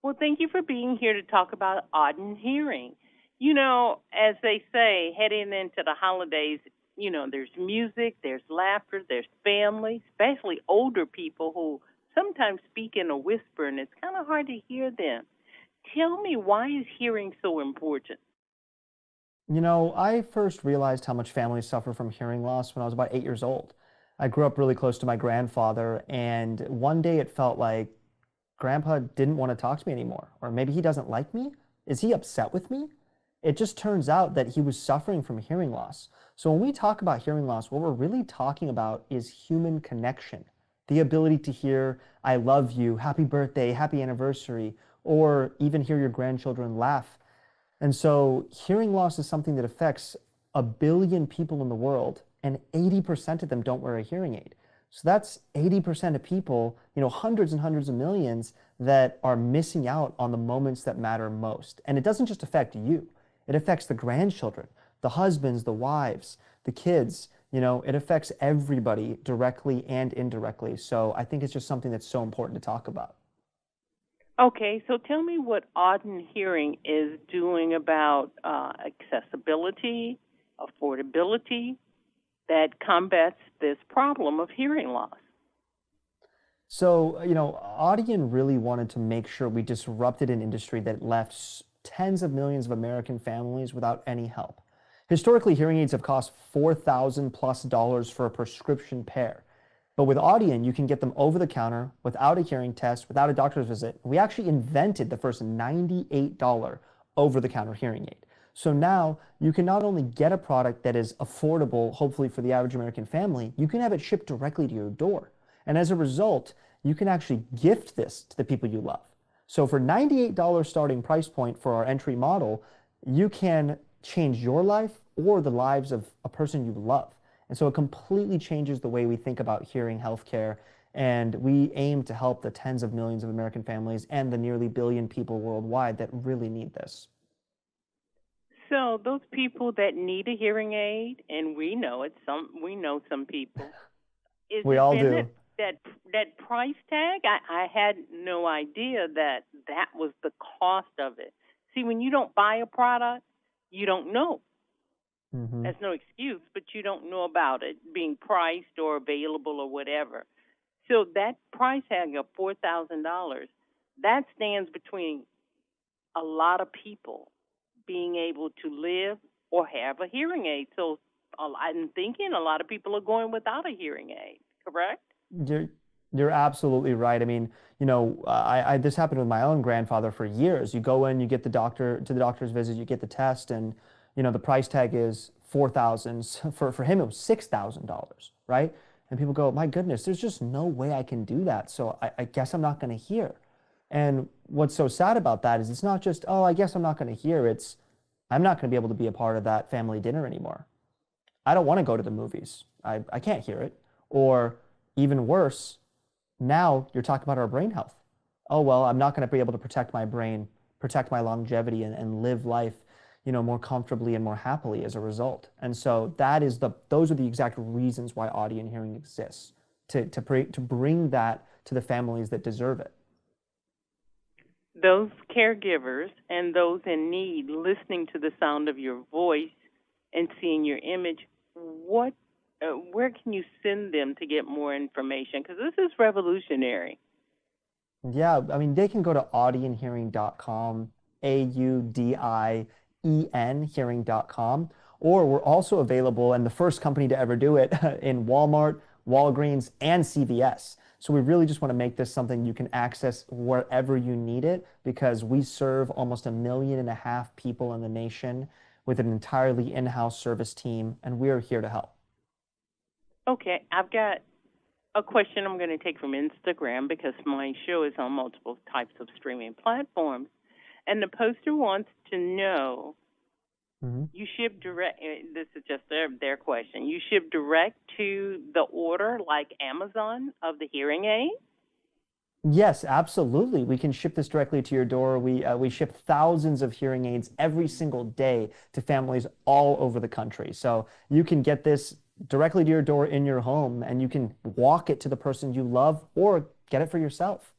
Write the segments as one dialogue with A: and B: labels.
A: Well, thank you for being here to talk about Auden hearing. You know, as they say, heading into the holidays, there's music, there's laughter, there's family, especially older people who sometimes speak in a whisper and it's kind of hard to hear them. Tell me, why is hearing so important?
B: I first realized how much families suffer from hearing loss when I was about 8 years old. I grew up really close to my grandfather, and one day it felt like Grandpa didn't want to talk to me anymore. Or maybe he doesn't like me? Is he upset with me? It just turns out that he was suffering from hearing loss. So when we talk about hearing loss, what we're really talking about is human connection. The ability to hear, I love you, happy birthday, happy anniversary, or even hear your grandchildren laugh. And so hearing loss is something that affects a billion people in the world, and 80% of them don't wear a hearing aid. So that's 80% of people, hundreds and hundreds of millions that are missing out on the moments that matter most. And it doesn't just affect you, it affects the grandchildren, the husbands, the wives, the kids. It affects everybody directly and indirectly. So I think it's just something that's so important to talk about.
A: Okay, so tell me what Auden Hearing is doing about accessibility, affordability, that combats this problem of hearing loss.
B: So, Audion really wanted to make sure we disrupted an industry that left tens of millions of American families without any help. Historically, hearing aids have cost $4,000+ for a prescription pair. But with Audion, you can get them over the counter without a hearing test, without a doctor's visit. We actually invented the first $98 over the counter hearing aid. So now you can not only get a product that is affordable, hopefully for the average American family, you can have it shipped directly to your door. And as a result, you can actually gift this to the people you love. So for $98 starting price point for our entry model, you can change your life or the lives of a person you love. And so it completely changes the way we think about hearing healthcare. And we aim to help the tens of millions of American families and the nearly billion people worldwide that really need this.
A: So those people that need a hearing aid, and we know some people. Is
B: We
A: it
B: all
A: been
B: do.
A: that that price tag? I had no idea that that was the cost of it. See, when you don't buy a product, you don't know.
B: Hmm.
A: That's no excuse, but you don't know about it being priced or available or whatever. So that price tag of $4,000, that stands between a lot of people being able to live or have a hearing aid. So I'm thinking a lot of people are going without a hearing aid, correct?
B: You're, you're absolutely right. I mean, I this happened with my own grandfather for years. You go in, you get to the doctor's visit, you get the test, and the price tag is 4,000. For him, it was $6,000, right? And people go, my goodness, there's just no way I can do that. So I guess I'm not going to hear. And what's so sad about that is it's not just, oh, I guess I'm not going to hear. It's I'm not going to be able to be a part of that family dinner anymore. I don't want to go to the movies. I can't hear it. Or even worse, now you're talking about our brain health. Oh, well, I'm not going to be able to protect my brain, protect my longevity, and live life, more comfortably and more happily as a result. And so those are the exact reasons why audio and hearing exists, to bring that to the families that deserve it.
A: Those caregivers and those in need listening to the sound of your voice and seeing your image, what where can you send them to get more information? Because this is revolutionary.
B: Yeah, I mean, they can go to audionhearing.com, AUDIEN hearing.com, or we're also available, and the first company to ever do it, in Walmart, Walgreens, and CVS. So we really just want to make this something you can access wherever you need it because we serve almost 1.5 million people in the nation with an entirely in-house service team, and we are here to help.
A: Okay, I've got a question I'm going to take from Instagram because my show is on multiple types of streaming platforms. And the poster wants to know,
B: Mhm.
A: you ship direct, this is just their question. You ship direct to the order like Amazon of the hearing aid?
B: Yes, absolutely. We can ship this directly to your door. We ship thousands of hearing aids every single day to families all over the country. So you can get this directly to your door in your home, and you can walk it to the person you love or get it for yourself.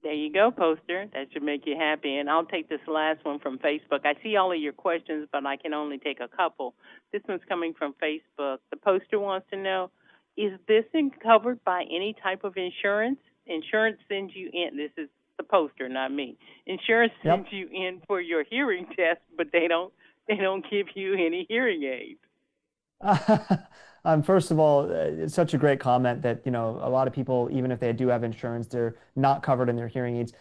A: There you go, poster. That should make you happy. And I'll take this last one from Facebook. I see all of your questions, but I can only take a couple. This one's coming from Facebook. The poster wants to know, is this covered by any type of insurance? Insurance sends you in. This is the poster, not me. Insurance sends you in for your hearing test, but they don't give you any hearing aids.
B: First of all, it's such a great comment that, a lot of people, even if they do have insurance, they're not covered in their hearing aids.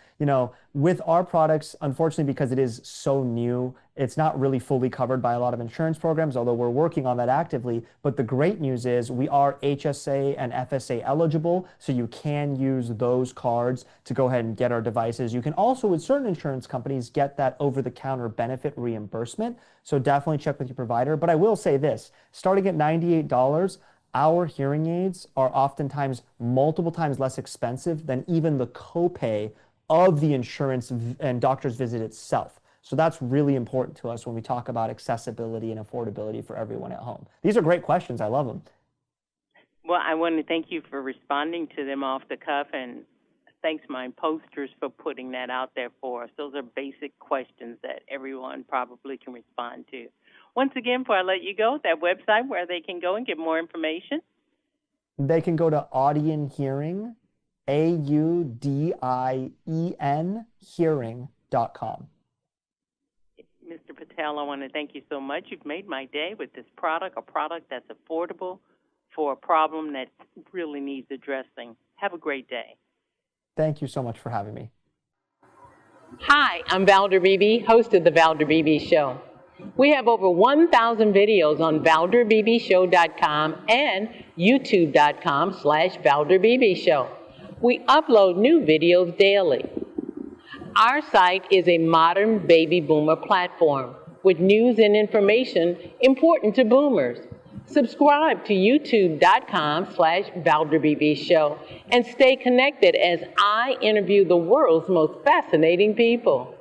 B: With our products, unfortunately, because it is so new, it's not really fully covered by a lot of insurance programs, although we're working on that actively. But the great news is we are HSA and FSA eligible, so you can use those cards to go ahead and get our devices. You can also, with certain insurance companies, get that over-the-counter benefit reimbursement. So definitely check with your provider. But I will say this, starting at $98, our hearing aids are oftentimes multiple times less expensive than even the copay of the insurance and doctor's visit itself. So that's really important to us when we talk about accessibility and affordability for everyone at home. These are great questions. I love them.
A: Well, I want to thank you for responding to them off the cuff, and thanks my posters for putting that out there for us. Those are basic questions that everyone probably can respond to. Once again, before I let you go, that website where they can go and get more information.
B: They can go to Audien Hearing, AUDIEN hearing.com.
A: Mr. Patel, I want to thank you so much. You've made my day with this product, a product that's affordable for a problem that really needs addressing. Have a great day.
B: Thank you so much for having me.
C: Hi, I'm Valder Beebe, host of The Valder Beebe Show. We have over 1,000 videos on ValderBeebeShow.com and YouTube.com/Valder Beebe Show. We upload new videos daily. Our site is a modern baby boomer platform with news and information important to boomers. Subscribe to YouTube.com/Valder Beebe Show and stay connected as I interview the world's most fascinating people.